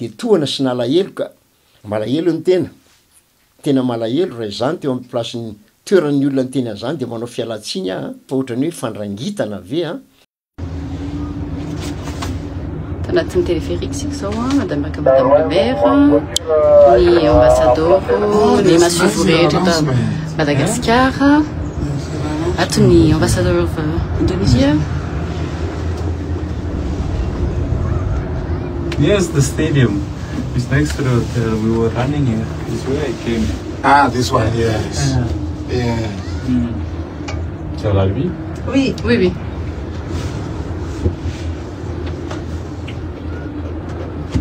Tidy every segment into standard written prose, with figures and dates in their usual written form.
de tohana sy nalahelo ka malahelo ny tena malahelo raha izany teo amin'ny plasin'ny toeran'ny olona ny teny azany de manao fialatsiny fa ohatrany hoe fandrangitana ve tanatin'ny téléphérique sika zao madame le maire ny ambassadeur ny masuvo rehetra eto Madagascar ato ny ambassadeur Indonesia. Yes, the stadium is next to the hotel. We were running here. This is where I came. Ah, this one, yes. Yeah. Tu as la lui? Oui, oui, oui.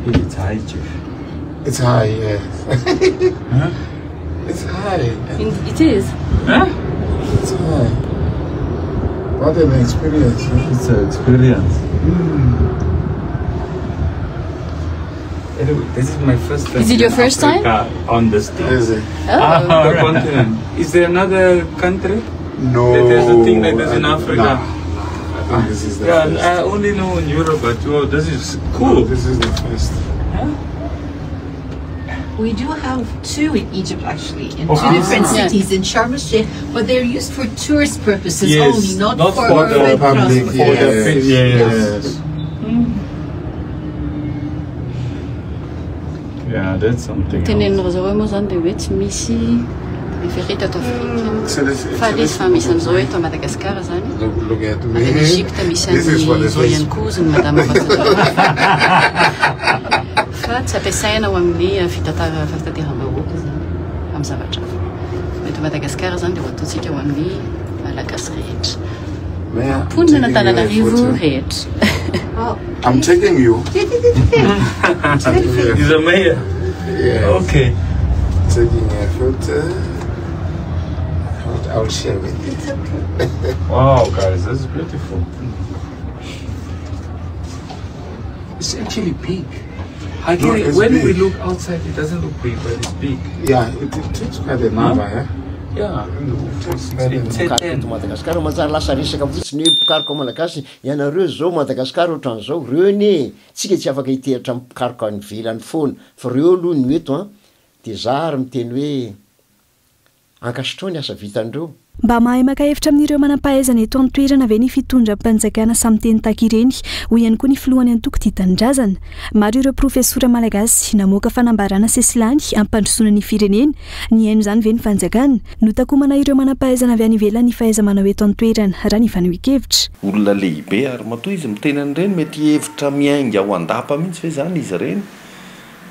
It's high, Chief. It's high, yes. Huh? It's high. It is. Huh? It's high. What an experience. It's an experience. Anyway, this is my first time. Is it your first time? On the stage. Is it? Oh. The continent. Is there another country? No. That there's a thing like this in Africa? No. I think this is the Yeah, first. I only know in Europe, but oh, this is cool. This is the first. We do have two in Egypt actually, in two Okay. different Yeah. cities in Sharm el-Sheikh, but they're used for tourist purposes Yes, only, not not for for the urban public, transport. Yes. Yeah, that's something. Tenenindreo zao hoe moa zany de hoe tsy misy téléphérique ato Afrique. So this, Fa resy fa misy an'izao eto Madagascar zany. look at me. Any Egypte misy This is for the an'izao ihany Facebook. koa zany madame ambassadeur. Fa tsy ampiasaina ao amin'ny fitateram-bahoaka zany amin'ny zavatra hafa. Eto Madagascar zany de ho ataontsika ho amin'ny malagasy rehetra. Man, Ponina na I'm taking Antananarivo you a photo. rehetra. Oh, I'm taking you. He's a mayor. Yeah. Okay. Taking a photo. I'll share with you. Wow, guys, that's beautiful. It's actually big. I get No, it. it's When big. we look outside, it doesn't look big, but it's big. Yeah, it takes quite a number, yeah? Yeah. It's It's to Madagascar manjary lasa resaka fotsiny hoe pikaroka malagasy ianareo zao Madagascar ohatran'izao reo ne tsika tsy afaka hiteratra amin'ny pikaroka any velany foana fa reo aloha ny eto de zary miteny hoe ankasitrao ny asa vitandreo. Mba mahay maka hevitra amin'ireo manam-pahaizana eto an-toerana ve ny fitondram-panjakana samy teny tahaka ireny ho ihany koa ny filohan'ny antoko Tia Tanindrazana. Maro ireo profesora malagasy namoaka fanambarana sesilany ampandrosoana ny firenena ny haino izany ve ny fanjakana no takomana ireo manam-pahaizana avy any ivelany ny fahaiza-manao eto an-toerana raha ny fanehoan-kevitra. Olona lehibe ary matoa izy miteny an'ireny mety hevitra miainga ao andapa mihitsy ve zany izy ireny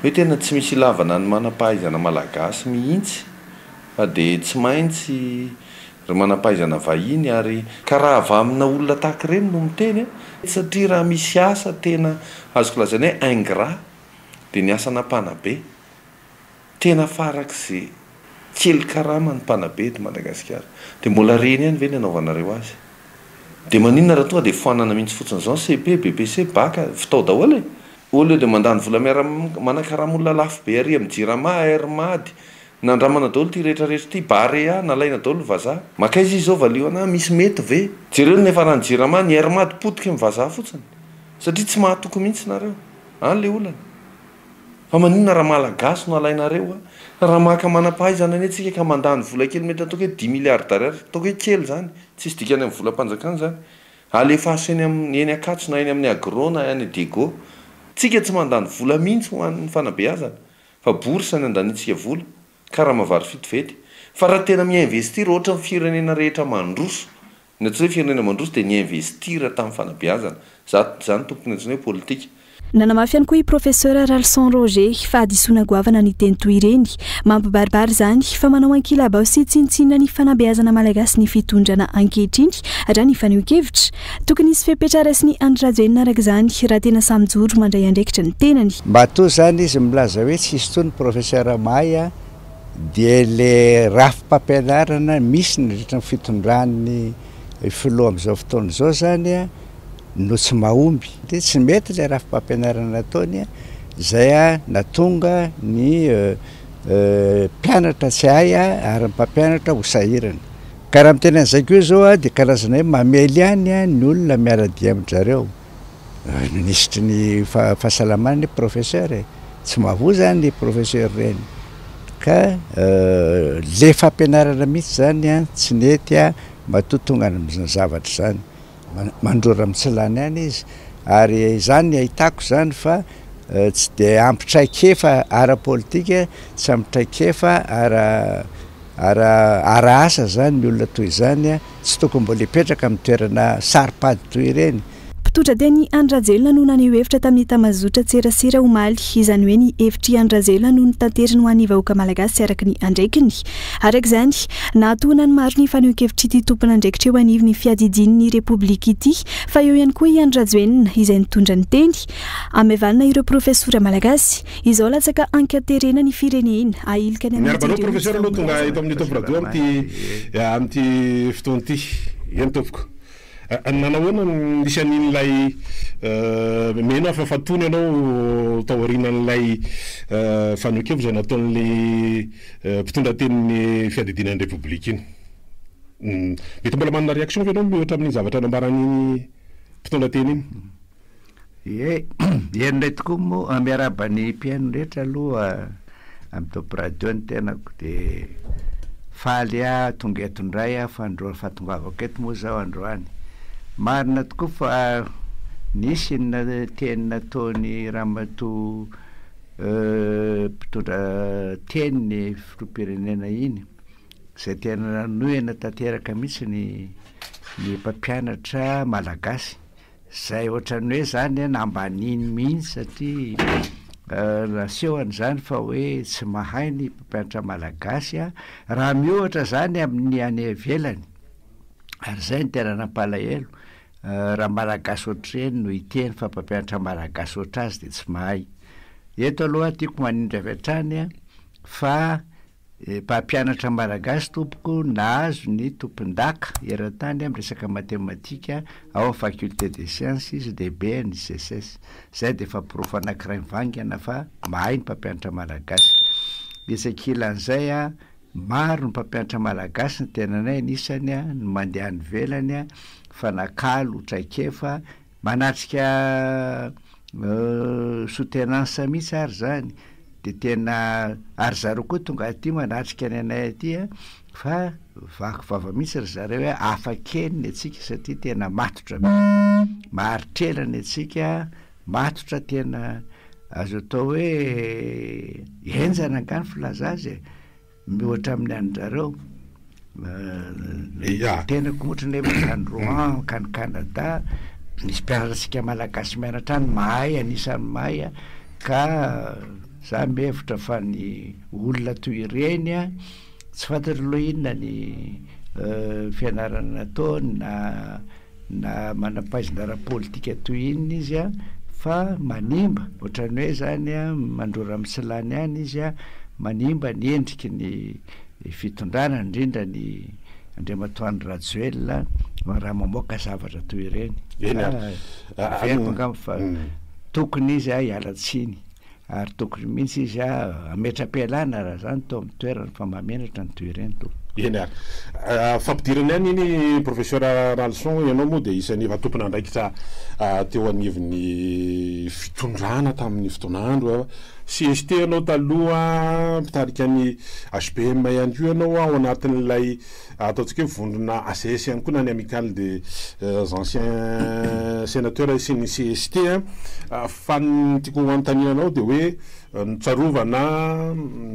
hoe tena tsy misy ilavana ny manam-pahaizana malagasy mihitsy fa de tsy maintsy ry manam-pahaizana vahiny ary karaha avy amina olona tahaka ireny no miteny satria raha misy asa tena azoko lazana hoe ingrat de ny asa nampanabe tena farak'izay kely karama ny mpanabe eto Madagasikara de mbola reny ihany ve ny anaovanareo azy de maninona raha tonga de foanana mihitsy fotsiny zao CP BBC baka fitao daholo e au lieu de mandany vola miara manakarama lafo be ary amin'ny jirama hermady nandramana daholo ty rehetrarehetra ty barea nalaina daholo vazaha maka izy zao valioana misy mety ve jereo nefa rany jirama ny hermady potika amin'ny vazaha fotsiny satria tsy mahatoko mihitsy nareo le olana fa maninona raha malagasy no alainareo raha maka manam-pahaizana any antsika ka mandany vola kely mety ataoko hoe 10 milliards d'ariary ataoko hoe kely zany tsisy dikany amin'ny volam-panjakana zany alefa aseny amin'ny eny akatso na eny amin'ny agro na any digo tsika tsy mandany vola mihitsy ho an'ny fanabeazana fa bourse ny andanitsika vola karaha mavary fitivety fa raha tena miinvestira ohatra ny firenena rehetra mandroso ny tsy hoe firenena mandroso de niinvestira tamin'ny fanabeazana zany tompony antsoina hoe politika. Nanamafy ihany koa i professeur Ralson Roger fa hadisoana goavana ny teny toy ireny mampibaribary zany fa manao ankilabao sy tsinontsinona ny fanabeazana malagasy ny fitondrana ankehitriny raha ny fanehoan-kevitra tokony isy fepetra raisiny andrajoenina araka izany raha tena samy joro mandray andraikitra ny tenany. Mba toa zany izy milaza hoe tsisy toa ny professeur Maya dia le rafim-pampianarana misy ny rehetra ny fitondrany filoha amin'izao fotoana izao zany no tsy mahomby de tsy mety le rafim-pampianarana nataony zay natonga ny mpianatra tsy hay ary mpampianatra ho sahirana ka raha miteny an'izay koa zao de karazana hoe mamely ihany ny olona miara-dia amin-jareo ministry ny fahasalamana ny professeur tsy mahavoa zany ny professeur reny ka le fampianarana mihitsy zany a tsy nety a matotonga am'zany zavatra zany mandrora mitsilany any izy ary zany ahitako zany fa tsy de ampitraikefa ara-politika tsy ampitraikefa ara asa zany ny olona toy zany a tsy tokony mbola hipetraka amin'ny toerana saripady toy ireny. Mpitondra teny Andrajelona no naneho hevitra tamin'ny tamazotra tserasera omaly izany hoe ny hevitry Andrajelona no nitanteriny ho an'ny vahoaka malagasy sy araka ny andraikiny. Araka izany nahatona ny maro ny faneho-kevitry ity tompona andraikitra eo anivon'ny fiadidian'ny repoblika ity fa eo ihany koa i Andrajoelina izay nitondra ny teny amevalina ireo profesora malagasy izao latsaka ankaterena ny firenena ailika ny miarabanao professeur aloha tonga eto amin'ny topo radio amty fotoana ity eny tompoko nanahoana nisy an'in'ilay meno afafatony ianao taorinan'ilay faneho-kevitra izay nataon'le mpitondra tenin'ny fiadidianan'ny repoblika iny mety mbola manana réaction fa ianao mihoatra amin'ny zavatra nambaran'iny mpitondra teny iny endray tokoa moa miarabany mpiaino rehetra aloha amin'ny topo radio ny tenako de faly a tonga etondray a fahatongavako eto moa zao androany marina tokoa fa nisy na teny nataony ramatoa mpitondra teny ny filoham-pirenena iny zay tena nohena tanteraka mihitsy ny mpampianatra malagasy zay ohatrany hoe zany nambaniny mihitsy satria nasehoany zany fa hoe tsy mahay ny mpampianatra malagasy a raha mihoatra zany amin'ny any ivelany ary zay ny tena nampalahelo raha malagasy ohatreny no hiteny fa mpampianatra malagasy oatra azy de tsy mahay. Eto aloha tiako manindry avy hatrany a fa mpampianatra malagasy tompoko nahazo ny tompon-daka eran-tany amin'ny resaka matematika ao amin'ny faculté des sciences izy lehibe ny ICSS zay de efa pirofo anankiray mivangana fa mahay ny mpampianatra malagasy. Isan-kilan'izay a maro ny mpampianatra malagasy ny tenanay nisany a ny mandeha any velany a fanakalo traikefa manatrika soutenance mihitsy ary zany de tena ary zareo koa tonga aty manatrika ny anay aty a fa vaky vava mihitsy ry zareo hoe afakely ny atsika satria tena matotra maharitrela ny atsika matotra tena azo atao hoe enjana angany filaza azy mihoatra amin'ny an-jareo tena komotrany any Rouen kany Canada misy mpianaratsika malagasy mianatra any mahay anisany mahay a ka za mihevitra fa ny olona toy ireny a tsy fantatra loha inona ny fianarana nataony na manampaizina ara-politika toy inona izy a fa manimba ohatrany hoe zany a mandrora mitsilany any izy a manimba ny endriky ny fitondrana indrindra ny Andriamatoa Rajoelina raha mamoaka zavatra toy ireny fa tokony izy a hiala tsiny ary tokony mihitsy izy a ametra-pialana raha zany tao amin'ny toerana fa mamenatra ny toy ireny to eny ary fampidirana any iny professeur Ralson ianao moa de isan'ny efa tompona andraikitra teo anivon'ny fitondrana tamin'ny fotoanandro CST ianao taloha mpitarika ny HPM ihany koa ianao ao anatin'ilay ataontsika hoe vondrona ACS ihany koa na ny amicale des anciens sénateurs sy ny CST fa ny tiako anontanianao de hoe nitsarovana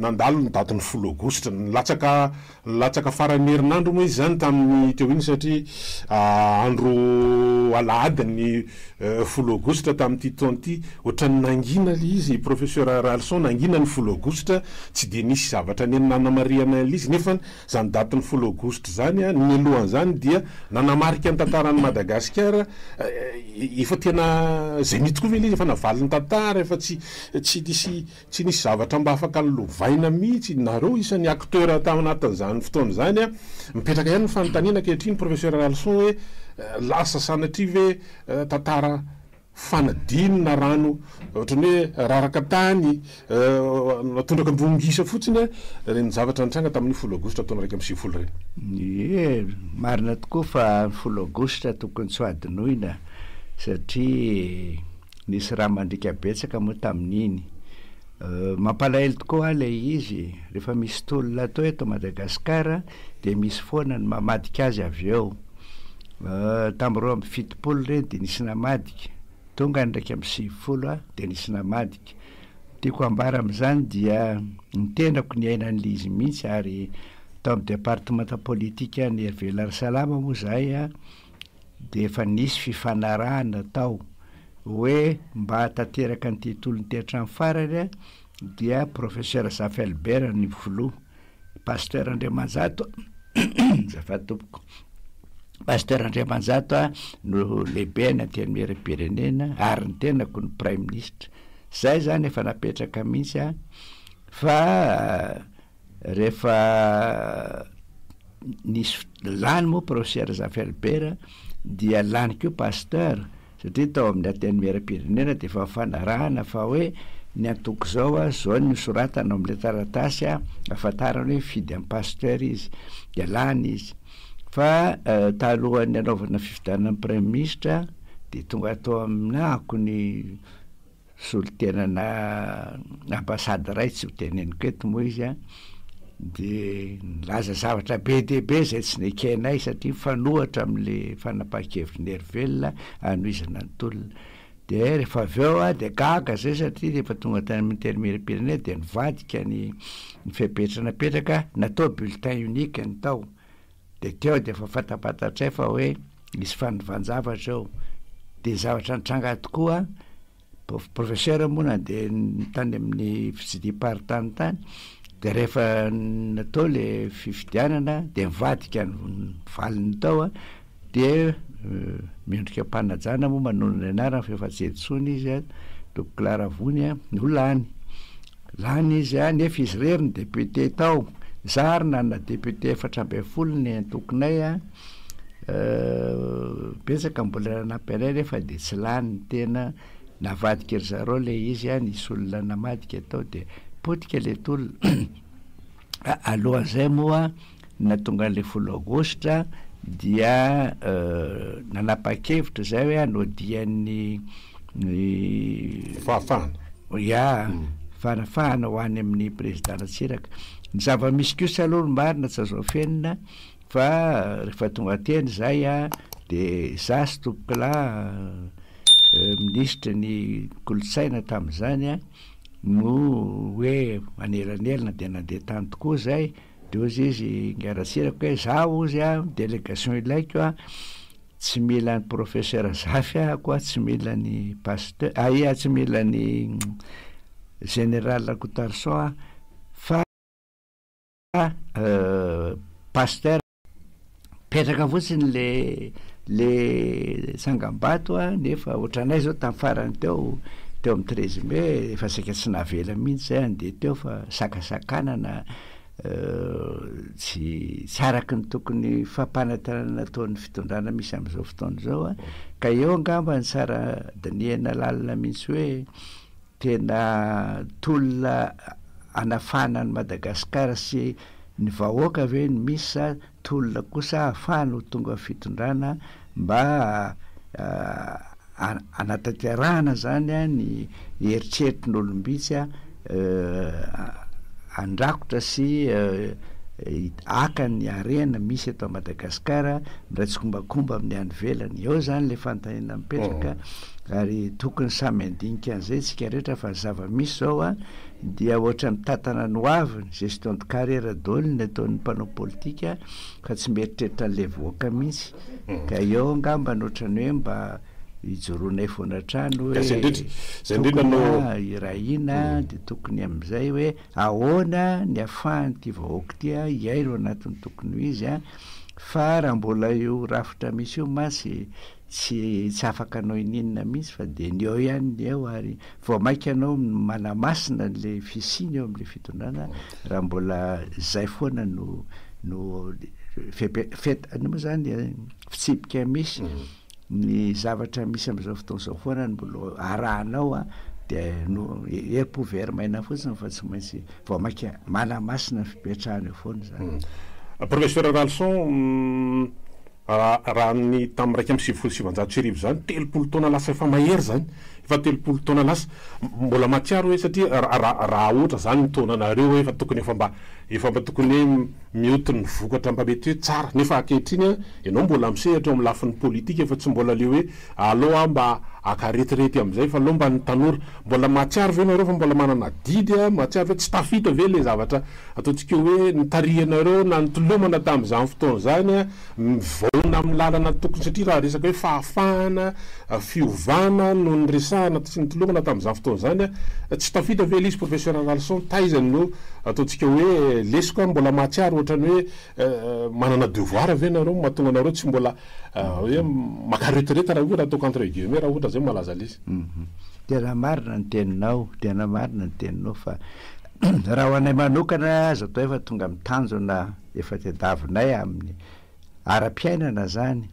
nandalo ny daty ny 10 aogositra latsaka farany herinandro moa izy zany tamin'ny teo iny satria andro alahady ny 10 aogositra tamin'ity taona ity ohatrany nangina le izy professeur Ralson nangina ny 10 aogositra tsy de nisy zavatra neny nanamariana izy nefa zany daty ny 10 aogositra zany a ny alohan zany dia nanamarika ny tantaran'ny Madagasikara efa tena zay mihitsy koa ve le izy efa navaliny tantara efa tsy nisy zavatra mba afaka nilovaina mihitsy nareo isan'ny acteur tao anatin'izany fotoana zany a mipetraka ihany ny fanontaniana ankehitriny professeur Ralson hoe lasa sanatria ve tantara fanadinina rano ohatrany hoe raraka tany tondraka mbongisa fotsiny reny zavatra nitranga tamin'ny 10 aogositra taona raiky amby 20 reny marina tokoa fa 10 aogositra tokony tsy adinoina satria nisy raha mandrika betsaka moa tamin'iny mampalahelo tokoa lay izy rehefa misy tolona atao eto Madagasikara de misy foana ny mamadika azy avy eo tam'roa amby fitopolo reny de nisy namadika tonga ndraiky amby 20 de nisy namadika tiako ambara am'izany dia nitendako ny ainan'le izy mihitsy ary tao amin'ny départementa politika ny Hervé Larsalama moa zahay de efa nisy fifanarahana tao hoe mba hatateraka ny titolo ny tehatrano farany dia professeur Zafelbert ny volo pasteur Andriamanjato zafatopoko pasteur Andriamanjato no lehibe ny antenimieram-pirenena ary ny tenako ny prime ministre zay zany efa napetraka mihitsy fa rehefa nisy lany moa professeur Zafelbert dia lany keo pasteur satria tao amin'ny antenimieram-pirenena de efa fanarahana fa hoe ny antoko zao zao ny soratana amin'le taratasy ahafantarana hoe fidy amin'ny pasteur izy de lany izy fa talohan'ny anaovana fifidianana prime ministre de tonga tao aminako ny solitenana ambassade ray tsy ho teneniko eto moa izy de nilaza zavatra be dehibe zay tsy nekenay satria fanohatra amin'le fanapahan-kevitry ny Hervelona anoizana ny tolona de rehefa avy eo de gaga zay satria rehefa tonga tany amin'ny antenimieram-pirenena de nivadika ny fepetranapetraka natao bulletin unique ny tao de teo de efa fatapatatray fa hoe misy fanovanjavatra eo de zavatra nitranga tokoa professeur moa de tany amin'ny fitsidiam-paritany tany de rehefa natao le fifidianana de mivadika ny valiny tao de miondrika mpanajana moa manono ny anarany fefa-tsetsoany izy Dr Claravony no lany izy nefa izy rery ny député tao zarina na député 450 ny antokonay betsaka mbola nampinay nefa de tsy lany ny tena navadika ry zareo le izy nisy olona namadika tao de potika le tolona alohan'izay moa na tonga an'le 10 aogositra dia nanapa-kevitra zay hoe anodian'ny fahafahana fanafahana ho any amin'ny président Ratsiraka ny zava-misy kosa aloha marina tsy azo afenina fa rehefa tonga teny zay de za sy tompokala ministre ny kolotsaina tam'izany no hoe manelanelana de nandeha tany tokoa zay de ozy izy ngaratsiraka hoe zaho ozy délégation ilaiko tsy mila ny professeur Zafy koa tsy mila ny pasteur tsy mila ny général Coutarson fa pasteur petraka fotsiny le Sangambato nefa ohatranay zao tamin'ny farany teo amin'ny 13 mai efa saika tsy navela mihitsy zay de teo fa sakasakanana tsy araky ny tokony fampanantenana nataon'ny fitondrana misy am'izao fotoana zao ka eo angamba ny tsara daniena lalina mihitsy hoe tena tolona anafana ny Madagasikara sy ny vahoaka ve ny misy tolona kosa ahafahana ho tonga fitondrana mba anatanterahana zany ny eritreritrin'olombitsy andrakotra sy aka ny arena misy eto Madagasikara miratsy kombakomba amin'ny any velany eo zany le fanontaniana mipetraka ary tokony samy andinika an'izay tsika rehetra fa zava-misy zao dia ohatra mitantana ny hoaviny gestion de carrière daoliny ataon'ny mpanao politika fa tsy mieritreritra an'le voaka mihitsy ka eo angamba nohatrany hoe mba ijoroanay foana trano hoe irahina de tokony am'izay hoe ahoana ny ahafahany ty vahoaka ty iairo anatin'ny tokony ho izy fa raha mbola io rafitra misy io masy tsy afaka anao ininona mihitsy fa de ny eo ihany ny eo ary vao mainka anao manamasina le fisiny eo am'le fitondrana raha mbola zay foana no feta moa zany fitsipika misy ny zavatra misy am'izao fotoana zao foana mbola arahanao de no ery-pouvert maina fotsiny fa tsy maintsy vao mainka manamasina fipetrahana eo foana zany. Professeur Ralson raha ny tamin'ny 1 amby 1970 zany 30 taona lasa efa mahery zany efa 3 taona lasa mbola matsiaro hoe satria raha ohatra zany ny taonanareo hoe efa tokony efa mba tokony hoe miotony vokatra mba mety hoe tsara nefa ankehitriny ianao mbola misehatra amin'ny lafin'ny politika efa tsy mbola le hoe aloha mba akaretirety am'izay fa aloha mba ny tanora mbola matsiaro ve nareo fa mbola manana didy matsiaro ve tsy tafita ve le zavatra ataontsika hoe nitarihanareo na nitolomana tamin'izany fotoana zany mivaona amin'ny lalana tokony satria raha resaka hoe fahafahana fiovana no ny resahana sy nitolomana tamin'izany fotoana zany tsy tafita ve le izy professeur Ralson taizany no ataontsika hoe lesiko mbola matsiaro ohatrany hoe manana devoir ve nareo mahatonga anareo tsy mbola hoe makaretireta raha hoe raha ataoko entre guillemets raha ohatra zay malaza lesy tena marina ny teninao fa raha ho anay manokana aza atao efa tonga mitanjona efa tediavinay amin'ny ara-piainana zany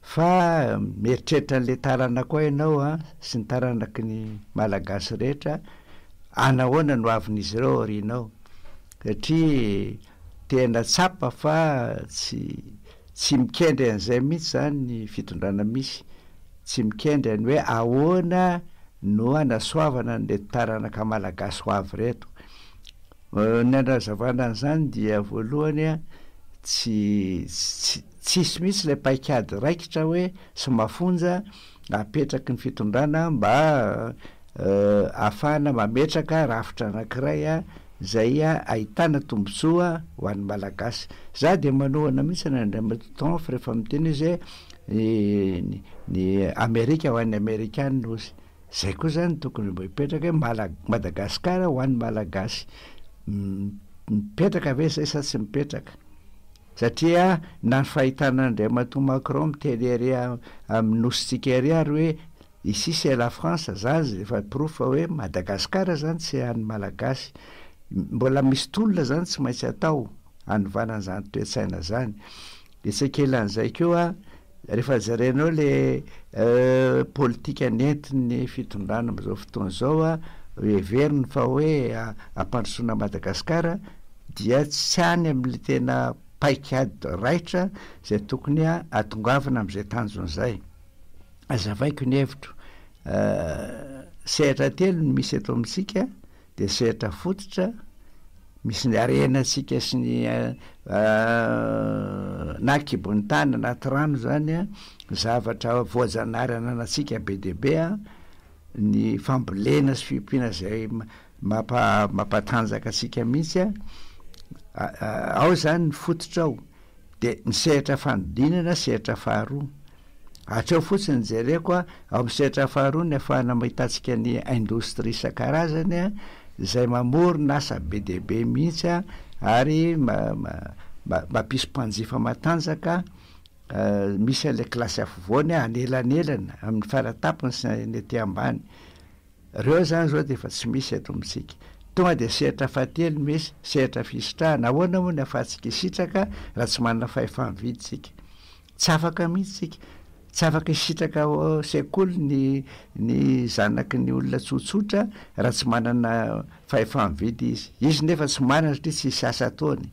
fa mieritreritra n'le tarana koa ianao sy ny taranaky ny malagasy rehetra anahoana no avin'izy ireo orinao satria tena tsapa fa tsy mikendry an'izay mihitsy zany ny fitondrana misy tsy mikendry any hoe ahoana no anasoavana n'le taranaka malagasy ho avy reto ny anrazavana an'izany dia voalohany tsisy mihitsy le paikady raikitra hoe sy mafonja apetraky ny fitondrana mba ahafahana mametraka rafitra anankiray zay ahitana tombontsoa ho an'ny malagasy za de manohana mihitsy nandrematonf rehefa miteny izy ny Amerika ho an'ny Amerikana ozy zay koa zany tokony mba hipetraka hoe Madagasikara ho an'ny malagasy mipetraka ve zay sa tsy mipetraka satria na ny fahitana Andriamatoa Macron miteny ery amin'nositsika ery ary hoe ici c'est la France zany efa profa hoe Madagasikara zany tsy an'ny malagasy mbola misy tolona zany tsy maintsy atao anovanana zany toetsaina zany isan-kelan'izay koa rehefa zarenao le politika nentin'ny fitondrana am'izao fotoana zao everiny fa hoe ampandrosoana Madagasikara dia tsy any amin'le tena paikady raitra zay tokony atongavana am'izay tanjon'izay azavaiko ny hevitro sehatra telo no misy eto amintsika de sehatra fototra misy ny arenatsika sy ny na kibony tany anaty rano zany zavatra voajanary ananatsika be debe ny fambolena sy fiompiana zay mampatanjaka atsika mihitsy ao zany ny fototra ao de ny sehatra fanodinana sehatra faharoa hatreo fotsiny jereko ao amin'ny sehatra faharoa ny ahafahana mahitatsika ny indostria isan-karazany zay mamorona asa be debe mihitsy ary mampisy mpanjifa matanjaka misy an'le klasy afovoany anelanelana amin'ny faratapony sy ny aty ambany reo zany zao de efa tsy misy eto amintsika tonga de sehatra fahatelo misy sehatra fisitrahana ahoana moa ny ahafahantsika isitraka raha tsy manana fahefa-mividytsika tsy afaka mihitsy tsika tsy afaka isitraka sekoly ny zanaky ny olona tsotsotra raha tsy manana fahefa-mividy izy nefa tsy manana satria tsy isy asa ataony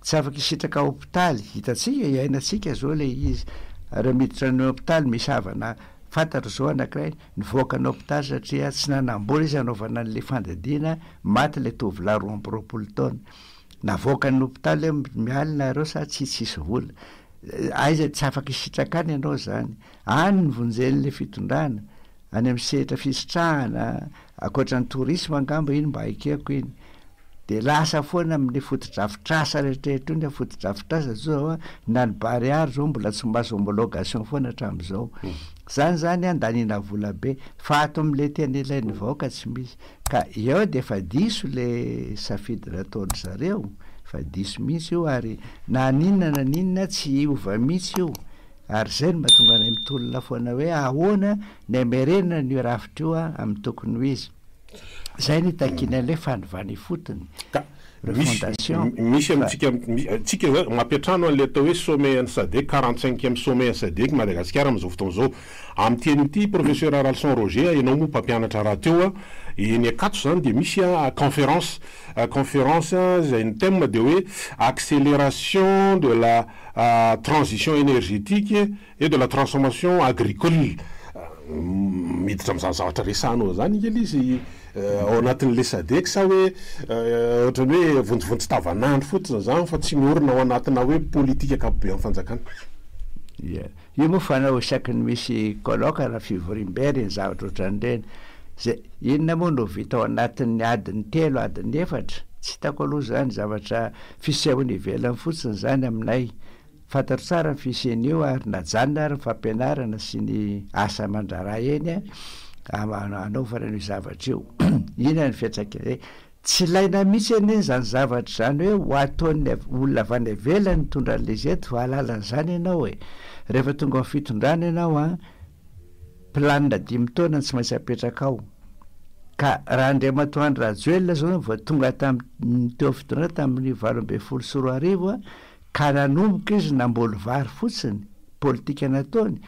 tsy afaka isitraka hopitaly hitatsika iainatsika zao le izy raha miditra ny hopitaly misy havana fantatra zao anankiray nivoaka ny hopitaly satria tsy nanambola izy anaovana n'le fandadina maty le tovolahy 20 taona navoaka ny hopitaly mialina reo sa tsisy vola aiza tsy afaka isitraka any ianao zany any ny vonjen'le fitondrana any amin'ny sehatra fisitrahana akoatran'ny tourisme angamba iny mba haikeko iny de lasa foana amin'ny fotodrafitrasa rehetrarehetra iny fotodrafitrasa zao na ny bariary zao mbola tsy maso homologation foana hatram'izao zany andanina vola be fa ato am'le tena ilain'ny vahoaka tsy misy ka eo de efa diso le safidy nataony zareo fa diso mihitsy io ary na ninona tsy ova mihitsy io ary zay no mahatonga anay mitolona foana hoe ahoana ny amerenina ny rafitra io amin'ny tokony ho izy zay ny takiny an'le fanovany fotony refondation misy amitsika mampiatrano an'le atao hoe sommet any sadek 45e sommet any sadek Madagasikara am'izao fotoana zao amin'ny teny ity professeur Ralson Roger ianao moa mpampianatra raha teo eny akato zany de misy conférence zay ny thème de hoe accélération de la transition énergétique et de la transformation agricole miditra am'izany zavatra resanao zany kely izy ao anatin'le sadeky sa hoe ohatrany hoe vonjivontsy tavanandro fotsiny zany fa tsy miorina ao anatina hoe politika akapobe amin'ny fanjakana. Io moa fanao isaky ny misy colloque raha fivorim-beriny zavatra ohatran'ireny zay inona moa no vita ao anatin'ny adiny 3 adiny 4 tsy hitako aloha zany zavatra fisehony ivelany fotsiny zany aminay fantatro tsara ny fisen'io ary najanona ary fampianarana sy ny asa mandrara eny anaovana ny zavatra io ina ny fiatsaka tsy ilaina mihitsy eny zany zavatra zany hoe ho ataon'ny olona avy any ivelany mitondra an'le zeto ahalalanyzany ianao rehefa tonga amin'ny fitondrana ianao planina 5 taona tsy maintsy apetraka ao ka raha Andriamatoandro Rajoelina zao vao tonga teo fitondrana tamin'ny 2024 ka nanomboka izy namboly vary fotsiny politika nataony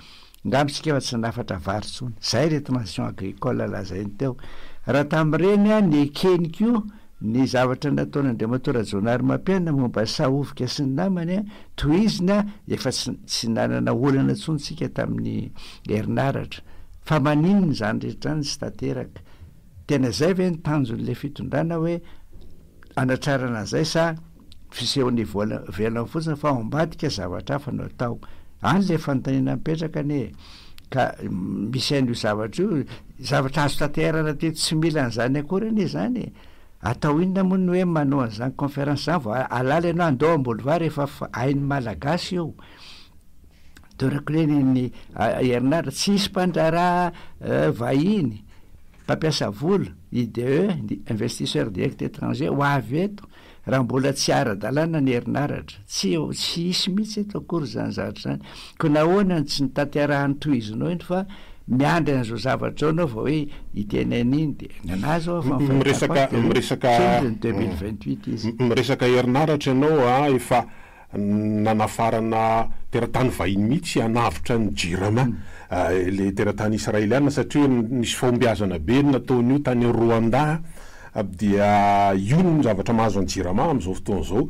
ngambitsika efa tsy nafatra vary tsony zay le transition agricole lazainy teo raha tamin'ireny ny ekenik'io ny zavatra nataon'Andriamatoa Rajonary Mampianina momba sahovika sy ny namany tohizina efa tsy nanana olana tsontsika tamin'ny herinaratra fa maninony zany rehetra ny sy tanteraka tena zay ve ny tanjon'le fitondrana hoe anatrarana zay sa fisehony velany fotsiny fa ambadika zavatra hafa no atao any le fanontaniana mipetraka ne ka misy an'io zavatra io zavatra azo tanterana teto tsy mila an'izany akory anie zany atao inona moa ny hoe manao an'izany conférence zany vao alala ianao andao ambolo vary efa hain'ny malagasy io dorako leny herinaratra tsy hisy mpandrara vahiny mpampiasa vola IDE investisseur direct étranger ho avy eto raha mbola tsy ara-dalàna ny herinaratra tsy hisy mihitsy eto akory zany zavatra zany ko nahoana tsy nitanterahan'ny tohizinao iny fa miandry an'izao zavatra ao anao vao hoe itenena iny de nanazy ao miresaka 2028 izy miresaka herinaratra ianao efa nanafarana teratany vahiny mihitsy hanavitra ny jirama le teratany israeliana satria nisy fombiazana be nataon'io tany Rwanda dia io ny zavatra mahazo any jirama am'izao fotoana zao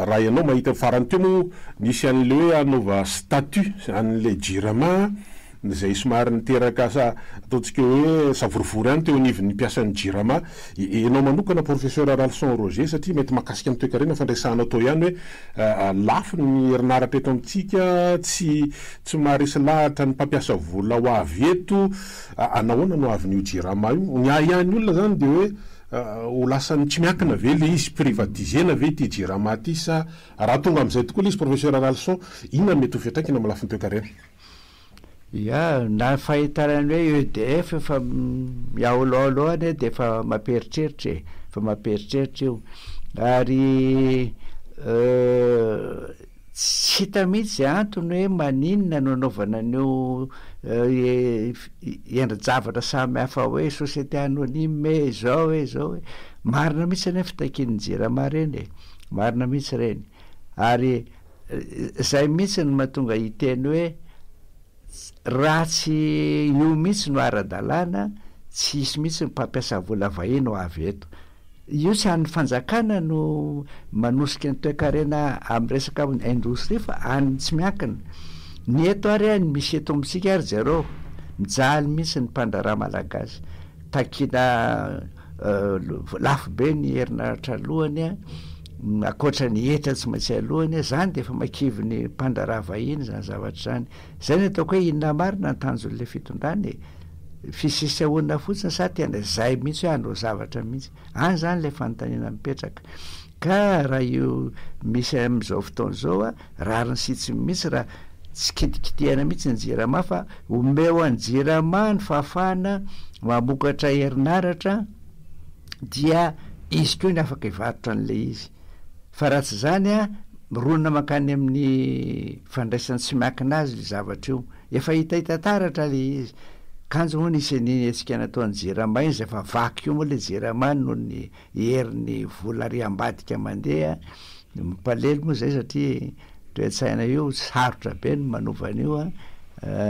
raha ianao mahita farany teo moa nisy an'le hoe anaova statut an'le jirama zay somary niteraka ataontsika hoe savorivory any teo anivon'ny mpiasan'ny jirama ianao manokana professeur Ralson Roger satria mety makasika amin'ny toekarena fandraisanao tao ihany hoe lafo ny herinaratra eto amintsika tsy maharesy lahatra ny mpampiasa vola ho avy eto anahoana no avin'io jirama io ny ihany olona zany de hoe ho lasany tsy miankina ve le izy privatisena ve ty jirama ty sa raha tonga am'izay tokoa le izy professeur Ralson inona mety ho fiatraikana amin'ny lafiny toekarena na fahitarany hoe EDF efa miaoloalohany de efa mamperitreritra io ary tsy hita mihitsy antony hoe maninona no anaovana an'io endri-javatra samy hafa hoe société anonyme zao hoe marina mihitsy any fitakin'ny jirama reny marina mihitsy reny ary zay mihitsy no mahatonga hiteny hoe raha tsy io mihitsy no ara-dalàna tsy hisy mihitsy mpampiasa vola vahiny ho avy eto io tsy an'ny fanjakana no manosika ny toekarena amin'ny resaka indostrie fa any tsy miankina ny eto ary any misy eto amintsika ary zareo mijaly mihitsy ny mpandrara malagasy takina lafo be ny herinaratra alohany akoatra ny etra tsy maintsy alohany zany de efa makivy ny mpandrara vahiny zany zavatra zany ny ataoko hoe inona marina ny tanjon'le fitondrany fisisahoana fotsiny sa tena zay mihitsy hoe andro zavatra mihitsy any zany le fanontaniana mipetraka ka raha io misy am'izao fotoana zao rariny sitsy mihitsy raha tsy kitikitihana mihitsy ny jirama fa omeo any jirama ny fahafahana mamokatra herinaratra dia izy koa ny afaka hivarotra an'le izy fa raha tsy zany ronona makany amin'ny fandraisany tsy miankina azy le zavatra io efa hitahita taratra le izy kanjo moa nisy ny etsika nataon'ny jirama iny zay fa vaky io moa le jirama noho ny herin'ny vola ry ambadika mandeha mipalelo moa zay satria toe-tsaina io sarotra be ny manovan'io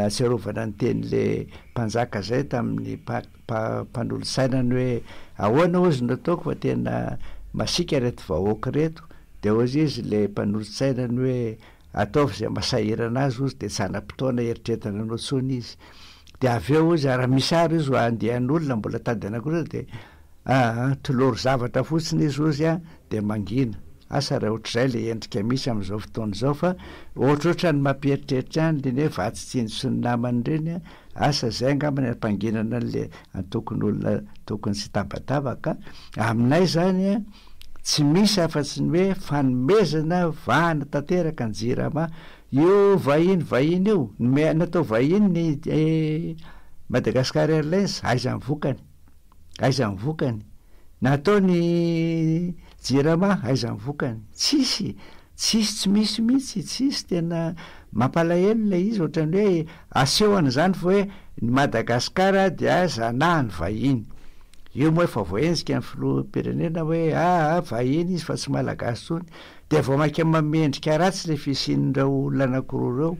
atsiarovana ny teny'le mpanjaka zay tamin'ny mpanolo-sainany hoe ahoana ozy nataoko fa tena masika reto vahoaka reto de ozy izy le mpanolo-tsainany hoe ataovy zay masahirana azy ozy de tsy anam-potoana eritreretana anao tsony izy de avy eo izy raha misy ary izy andehan'olona mbola tady anakora de toloro zavatra fotsiny izy ozy de mangina asa raha ohatr'izay le endrika misy am'izao fotoana zao fa ohatrohatra ny mampieritreritra any leny hoe vatsitsinjo sy ny namany reny asa zay angambany ampanginana an'le antokony olona tokony sy tabatavaka aminay zany tsy misy afa-tsy ny hoe fanomezana vahana tanteraka ny jirama io vahiny io natao vahiny ny Madagascar Airlines aiza ny vokany natao ny jirama aiza ny vokany tsisy tsy misy mihitsy tsisy tena mampalahelo le izy ohatrany hoe asehoany zany fa hoe ny Madagasikara dia zanahany vahiny io moa efa voaenzika ny filoham-pirenena hoe vahiny izy fa tsy malagasy tsony de vao maika mamendrika ratsy le fisin'ireo olona anankiroa reo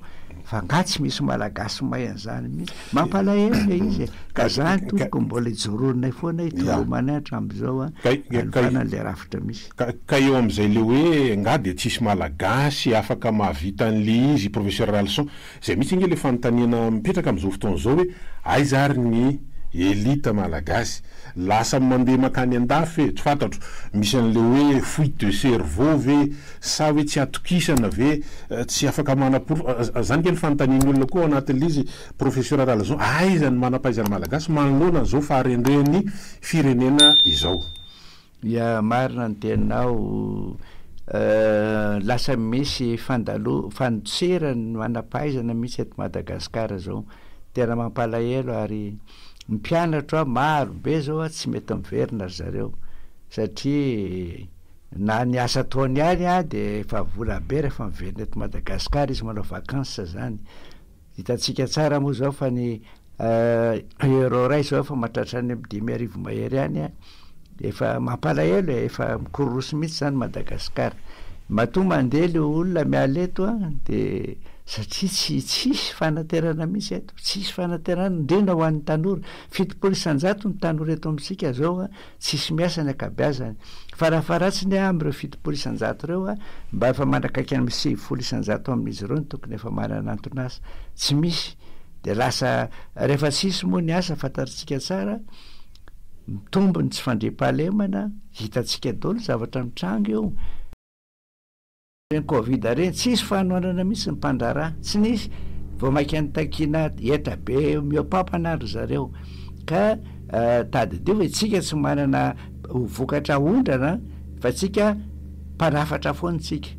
fa ngatsy misy malagasy mahay an'izany mihitsy mampalahelo le izy ka zany toko mbola ijoronay foana itolomany hatram'izao alifana le rafitra misy ka eo am'izay le hoe nga de tsisy malagasy afaka mahavita an'le izy professeur Ralson zay mihitsy inge le fanontaniana mipetraka am'izao fotoana zao hoe aiza ary ny elita malagasy lasa mandeha makany andafy tsy fantatro misy an'le hoe fuite de cerveau ve sa hoe tsy atokisana ve tsy afaka manaporo zany ke ny fanontaniany olona koa anatin'le izy professeur Ralson aiza ny manampaizana malagasy manoloana zao faharendren'ny firenena izao ia marina ny tenao lasa misy fandotserany manampaizana misy eto Madagasikara zao tena mampalahelo ary mpianatra maro be zao tsy mety miverina zareo satria na ny asa taony any de efa vola be rehefa miverina eto Madagasikara izy manao vakansa zany hitatsika tsara moa zao fa ny euro ray zao efa mahatratra any 5,000 mahery any efa mampalahelo efa mikorosy mihitsy zany Madagasikara matoa mandeha le olona miala eto de satria tsisy fanaterana misy eto tsisy fanaterana indrindra ho an'ny tanora 700 ny tanora eto amitsika zao tsisy miasa ny akabeazany farafaratsiny am'ireo 700 reo mba efa mandrakaiky amin'ny 700 amin'izy ireo ny tokony efa manana antonasa tsy misy de lasa rehefa tsisy moa ny asa fantaritsika tsara mitombony tsy fandriam-pahalemana hitatsika dolo zavatra mitrango eo Covid reny tsisy fanoanana misy ny mpandrara tsy nisy vao maika nitakina etra be miopampanandro zareo ka tady de hoe tsika tsy manana vokatra ondrana fa tsika mpanafatra foanitsika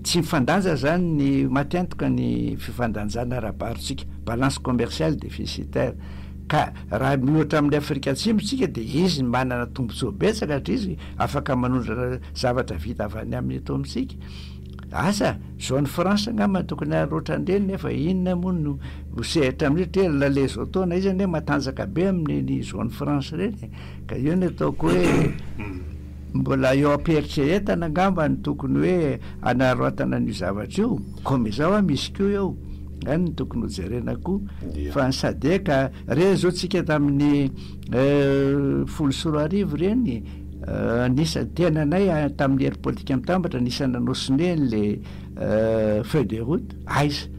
tsy mifandanja zany ny matiantoka ny fifandanjana arabarotsika balance commerciale déficitaire ka raha mihoatra amin'ny Afrika Atsimo tsika de izy manana tombontsoa betsaka satria izy afaka manondrana zavatra vita avy any amin'ny eto amitsika asa zone France ngamba tokony aroatra andreny nefa inona moa no sehatra amin'ireo lale zao taona izy ane matanjaka be amin'ny zone France reny ka io ny ataoko hoe mbola eo amperitreretana ngamba ny tokony hoe anaroatana ny zavatra io comme zao misy kio eo any tokony hojerena koa fa ny sadeka reny zao tsika tamin'ny 10 reny nisa tenanay tamin'ny hery politika mitambatra nisana nosoneny le feuille de route aiza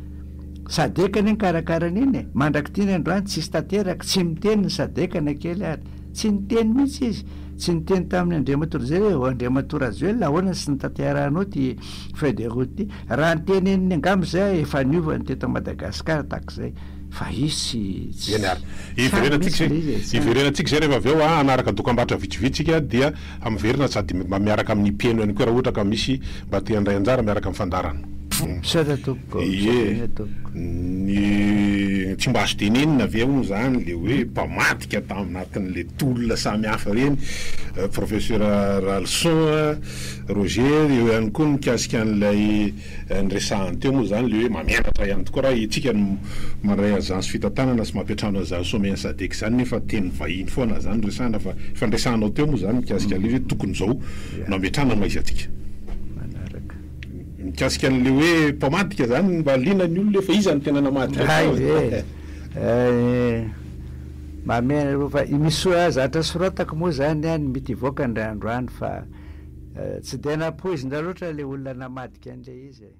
sadeka ny karakarany iny mandraky tiany androany tsisy tanteraka tsy miteny ny sadekana kely ary tsy niteny mihitsy izy tsy niteny tamin'ny Andriamatora zay hoe Andriamatora Rajoelina ahoana sy nitanterahanao ty feuille de route raha niteneniny angamba zay efa niovany teto Madagasikara takzay fa izy iverenatsika zay rehefa avy eo anaraka dokam-barotra vitsivitsika dia amiverina sady miaraka amin'ny pieno ihany koa raha ohatra ka misy mba te handray anjara miaraka amin'ny fandarana ny tsy mba azo tenenina avy eo zany le hoe mpamatika taminatin'le tolona samy hafa reny professeur Ralson Roger eo ihany koa mikasika an'ilay nyresahany teo moa zany le hoe mamianatra ihany tokoa raha itsika mandray agence fitantanana sy mampiatrano aza sommen sadeky zany nefa teny vahiny foana zany resahana fa fandresahanao teo moa zany mikasika le hoe tokony zao no ametrana izy atsika mikasika an'le hoe mpamadika zany mba linany olona efa iza ny tena namadika mamena fa misy zatra soratako moa zany any mety ivoaka ndray androany fa tsy de napoizina loatra le olona namadika an'le izy